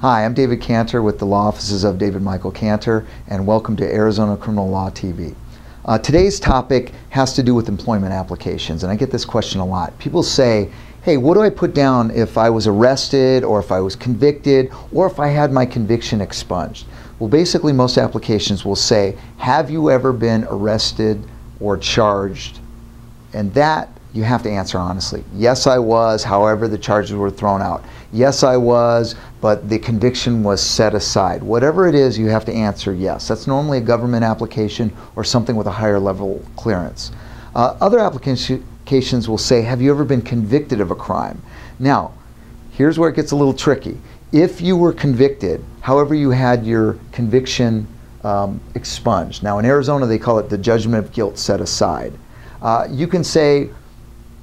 Hi, I'm David Cantor with the Law Offices of David Michael Cantor, and welcome to Arizona Criminal Law TV. Today's topic has to do with employment applications, and I get this question a lot. People say, hey, what do I put down if I was arrested, or if I was convicted, or if I had my conviction expunged? Well, basically most applications will say, have you ever been arrested or charged? And that you have to answer honestly. Yes, I was, however the charges were thrown out. Yes, I was, but the conviction was set aside. Whatever it is, you have to answer yes. That's normally a government application or something with a higher level clearance. Other applications will say, have you ever been convicted of a crime? Now, here's where it gets a little tricky. If you were convicted, however you had your conviction expunged. Now in Arizona they call it the judgment of guilt set aside. You can say,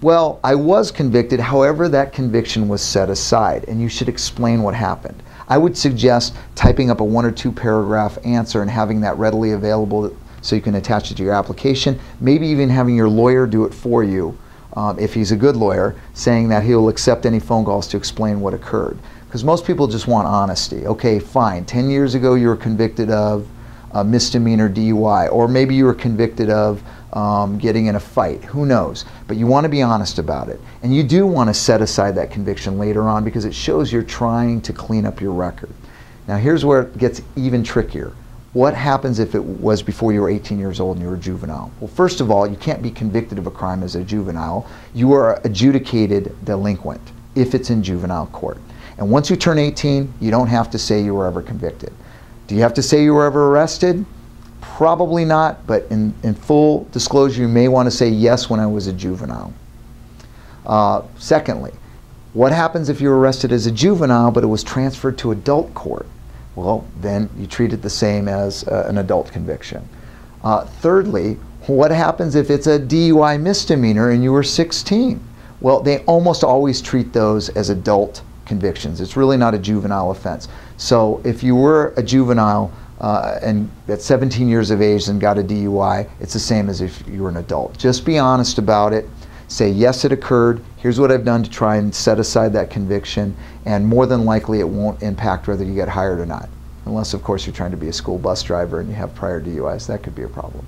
well, I was convicted, however that conviction was set aside, and you should explain what happened. I would suggest typing up a 1 or 2 paragraph answer and having that readily available so you can attach it to your application. Maybe even having your lawyer do it for you, if he's a good lawyer, saying that he'll accept any phone calls to explain what occurred. Because most people just want honesty. Okay, fine, 10 years ago you were convicted of a misdemeanor DUI, or maybe you were convicted of getting in a fight, who knows? But you want to be honest about it. And you do want to set aside that conviction later on because it shows you're trying to clean up your record. Now here's where it gets even trickier. What happens if it was before you were 18 years old and you were a juvenile? Well, first of all, you can't be convicted of a crime as a juvenile. You are adjudicated delinquent if it's in juvenile court. And once you turn 18, you don't have to say you were ever convicted. Do you have to say you were ever arrested? Probably not, but in full disclosure, you may want to say yes, when I was a juvenile. Secondly, what happens if you were arrested as a juvenile but it was transferred to adult court? Well, then you treat it the same as an adult conviction. Thirdly, what happens if it's a DUI misdemeanor and you were 16? Well, they almost always treat those as adult convictions. It's really not a juvenile offense. So if you were a juvenile and at 17 years of age and got a DUI, it's the same as if you were an adult. Just be honest about it. Say, yes, it occurred. Here's what I've done to try and set aside that conviction, and more than likely it won't impact whether you get hired or not. Unless, of course, you're trying to be a school bus driver and you have prior DUIs. That could be a problem.